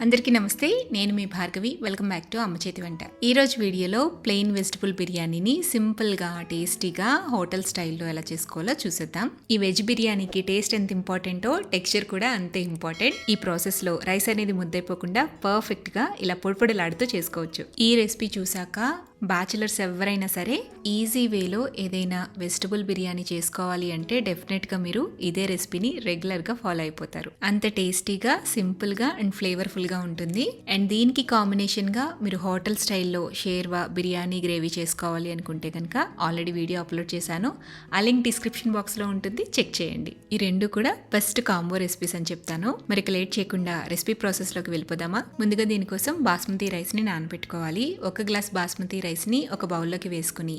అందరికీ నమస్తే. నేను మీ భార్గవి. వెల్కమ్ బ్యాక్ టు అమ్మ చేతి వంట. ఈ రోజు వీడియోలో ప్లెయిన్ వెజిటబుల్ బిర్యానీని సింపుల్గా టేస్టీగా హోటల్ స్టైల్లో ఎలా చేసుకోవాలో చూసేద్దాం. ఈ వెజ్ బిర్యానీకి టేస్ట్ ఎంత ఇంపార్టెంటో టెక్స్చర్ కూడా అంతే ఇంపార్టెంట్. ఈ ప్రాసెస్లో రైస్ అనేది ముద్దైపోకుండా పర్ఫెక్ట్గా ఇలా పొడిపొడిలాడుతూ చేసుకోవచ్చు. ఈ రెసిపీ చూసాక బ్యాచిలర్స్ ఎవరైనా సరే ఈజీ వేలో ఏదైనా వెజిటబుల్ బిర్యానీ చేసుకోవాలి అంటే డెఫినెట్గా మీరు ఇదే రెసిపీని రెగ్యులర్గా ఫాలో అయిపోతారు. అంత టేస్టీగా, సింపుల్గా అండ్ ఫ్లేవర్ఫుల్గా ఉంటుంది. అండ్ దీనికి కాంబినేషన్గా మీరు హోటల్ స్టైల్లో షేర్వా బిర్యానీ గ్రేవీ చేసుకోవాలి అనుకుంటే కనుక ఆల్రెడీ వీడియో అప్లోడ్ చేశాను. ఆ లింక్ డిస్క్రిప్షన్ బాక్స్లో ఉంటుంది, చెక్ చేయండి. ఈ రెండు కూడా బెస్ట్ కాంబో రెసిపీస్ అని చెప్తాను. మరి లేట్ చేయకుండా రెసిపీ ప్రాసెస్లోకి వెళ్ళిపోదామా? ముందుగా దీనికోసం బాస్మతి రైస్ని నానబెట్టుకోవాలి. 1 గ్లాస్ బాస్మతి రైస్ని ఒక బౌల్లోకి వేసుకుని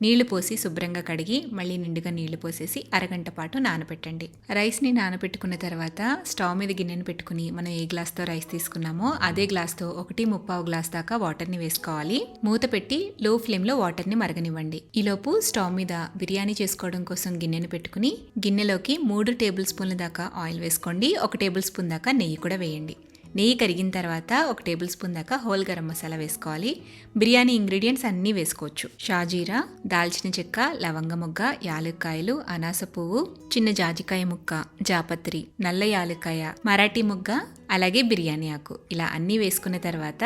నీళ్లు పోసి శుభ్రంగా కడిగి మళ్ళీ నిండుగా నీళ్లు పోసేసి అరగంట పాటు నానబెట్టండి. రైస్ని నానబెట్టుకున్న తర్వాత స్టవ్ మీద గిన్నెను పెట్టుకుని మనం ఏ గ్లాస్తో రైస్ తీసుకున్నామో అదే గ్లాస్తో 1.25 గ్లాస్ దాకా వాటర్ని వేసుకోవాలి. మూత పెట్టి లో ఫ్లేమ్లో వాటర్ని మరగనివ్వండి. ఈలోపు స్టవ్ మీద బిర్యానీ చేసుకోవడం కోసం గిన్నెను పెట్టుకుని గిన్నెలోకి 3 టేబుల్ స్పూన్ల దాకా ఆయిల్ వేసుకోండి. 1 టేబుల్ స్పూన్ దాకా నెయ్యి కూడా వేయండి. నెయ్యి కరిగిన తర్వాత 1 టేబుల్ స్పూన్ దాకా హోల్ గరం మసాలా వేసుకోవాలి. బిర్యానీ ఇంగ్రీడియంట్స్ అన్నీ వేసుకోవచ్చు. షాజీరా, దాల్చిన చెక్క, లవంగ మొగ్గ, యాలక్కాయలు, అనాస పువ్వు, చిన్న జాజికాయ ముక్క, జాపత్రి, నల్ల యాలక్కాయ, మరాఠీ మొగ్గ, అలాగే బిర్యానీ ఆకు, ఇలా అన్నీ వేసుకున్న తర్వాత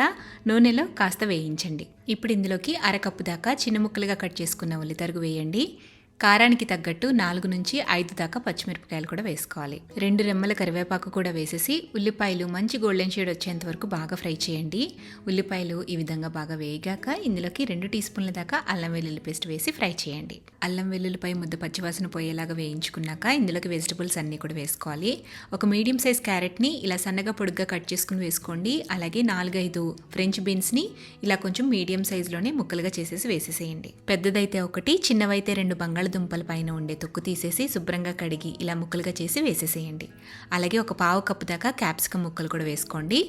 నూనెలో కాస్త వేయించండి. ఇప్పుడు ఇందులోకి అరకప్పు దాకా చిన్న ముక్కలుగా కట్ చేసుకున్న ఉల్లితరుగు వేయండి. కారానికి తగ్గట్టు 4 నుంచి 5 దాకా పచ్చిమిరపకాయలు కూడా వేసుకోవాలి. 2 రెమ్మల కరివేపాకు కూడా వేసేసి ఉల్లిపాయలు మంచి గోల్డెన్ షేడ్ వచ్చేంత వరకు బాగా ఫ్రై చేయండి. ఉల్లిపాయలు ఈ విధంగా బాగా వేగాక ఇందులోకి 2 టీ స్పూన్ల దాకా అల్లం వెల్లుల్లి పేస్ట్ వేసి ఫ్రై చేయండి. అల్లం వెల్లుల్లిపై ముద్ద పచ్చివాసన పోయేలాగా వేయించుకున్నాక ఇందులోకి వెజిటబుల్స్ అన్నీ కూడా వేసుకోవాలి. ఒక మీడియం సైజ్ క్యారెట్ని ఇలా సన్నగా పొడుగ్గా కట్ చేసుకుని వేసుకోండి. అలాగే 4-5 ఫ్రెంచ్ బీన్స్ని ఇలా కొంచెం మీడియం సైజులోనే ముక్కలుగా చేసేసి వేసేసేయండి. పెద్దదైతే 1, చిన్నవైతే 2 బంగాళదుంపల పైన ఉండే తొక్కు తీసేసి శుభ్రంగా కడిగి ఇలా ముక్కలుగా చేసి వేసేసేయండి. అలాగే ఒక పావు కప్పు దాకా క్యాప్సికమ్ ముక్కలు కూడా వేసుకోండి.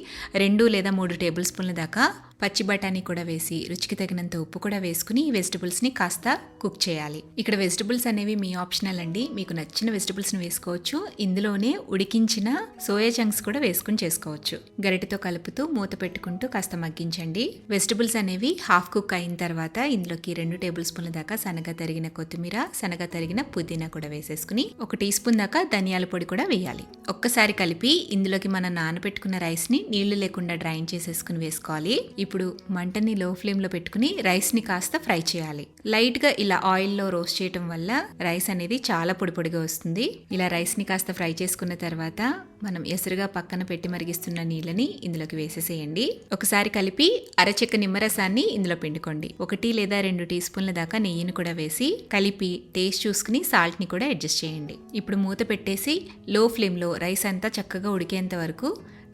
2 లేదా 3 టేబుల్ స్పూన్ల దాకా పచ్చి బఠానీ కూడా వేసి రుచికి తగినంత ఉప్పు కూడా వేసుకుని ఈ వెజిటబుల్స్ని కాస్త కుక్ చేయాలి. ఇక్కడ వెజిటబుల్స్ అనేవి మీ ఆప్షనల్ అండి. మీకు నచ్చిన వెజిటబుల్స్ని వేసుకోవచ్చు. ఇందులోనే ఉడికించిన సోయా చంక్స్ కూడా వేసుకుని చేసుకోవచ్చు. గరిటెతో కలుపుతూ మూత పెట్టుకుంటూ కాస్త మగ్గించండి. వెజిటబుల్స్ అనేవి హాఫ్ కుక్ అయిన తర్వాత ఇందులోకి 2 టేబుల్ స్పూన్ల దాకా సన్నగా తరిగిన కొత్తిమీర, సన్నగా తరిగిన పుదీనా కూడా వేసేసుకుని 1 టీ స్పూన్ దాకా ధనియాల పొడి కూడా వేయాలి. ఒక్కసారి కలిపి ఇందులోకి మనం నానబెట్టుకున్న రైస్ని నీళ్లు లేకుండా డ్రైన్ చేసేసుకుని వేసుకోవాలి. ఇప్పుడు మంటని లో ఫ్లేమ్లో పెట్టుకుని రైస్ని కాస్త ఫ్రై చేయాలి. లైట్గా ఇలా ఆయిల్లో రోస్ట్ చేయటం వల్ల రైస్ అనేది చాలా పొడి పొడిగా వస్తుంది. ఇలా రైస్ని కాస్త ఫ్రై చేసుకున్న తర్వాత మనం ఎసురుగా పక్కన పెట్టి మరిగిస్తున్న నీళ్ళని ఇందులోకి వేసేసేయండి. ఒకసారి కలిపి అరచెక్క నిమ్మరసాన్ని ఇందులో పిండుకోండి. 1 లేదా 2 టీ స్పూన్ల దాకా నెయ్యిని కూడా వేసి కలిపి టేస్ట్ చూసుకుని సాల్ట్ని కూడా అడ్జస్ట్ చేయండి. ఇప్పుడు మూత పెట్టేసి లో ఫ్లేమ్లో రైస్ అంతా చక్కగా ఉడికేంత వరకు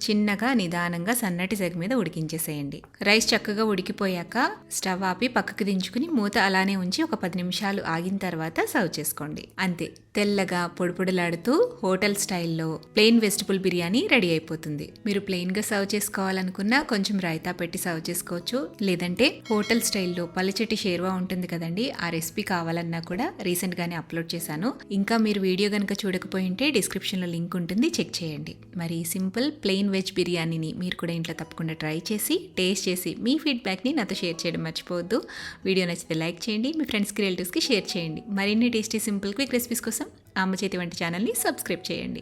చిన్నగా నిదానంగా సన్నటి సెగ మీద ఉడికించేసేయండి. రైస్ చక్కగా ఉడికిపోయాక స్టవ్ ఆపి పక్కకు దించుకుని మూత అలానే ఉంచి ఒక 10 నిమిషాలు ఆగిన తర్వాత సర్వ్ చేసుకోండి. అంతే, తెల్లగా పొడిపొడిలాడుతూ హోటల్ స్టైల్లో ప్లెయిన్ వెజిటబుల్ బిర్యానీ రెడీ అయిపోతుంది. మీరు ప్లెయిన్గా సర్వ్ చేసుకోవాలనుకున్నా కొంచెం రైతా పెట్టి సర్వ్ చేసుకోవచ్చు. లేదంటే హోటల్ స్టైల్లో పల్లిచెట్టి షేర్వా ఉంటుంది కదండి, ఆ రెసిపీ కావాలన్నా కూడా రీసెంట్గానే అప్లోడ్ చేశాను. ఇంకా మీరు వీడియో కనుక చూడకపోయి ఉంటే డిస్క్రిప్షన్లో లింక్ ఉంటుంది, చెక్ చేయండి. మరి సింపుల్ ప్లెయిన్ వెజ్ బిర్యానీని మీరు కూడా ఇంట్లో తప్పకుండా ట్రై చేసి టేస్ట్ చేసి మీ ఫీడ్బ్యాక్ని నాతో షేర్ చేయడం మర్చిపోవద్దు. వీడియో నచ్చితే లైక్ చేయండి, మీ ఫ్రెండ్స్కి రిలేటివ్స్కి షేర్ చేయండి. మరిన్ని టేస్టీ సింపుల్ క్విక్ రెసిపీస్ కోసం అమ్మ చేతి వంట ఛానల్ని సబ్స్క్రైబ్ చేయండి.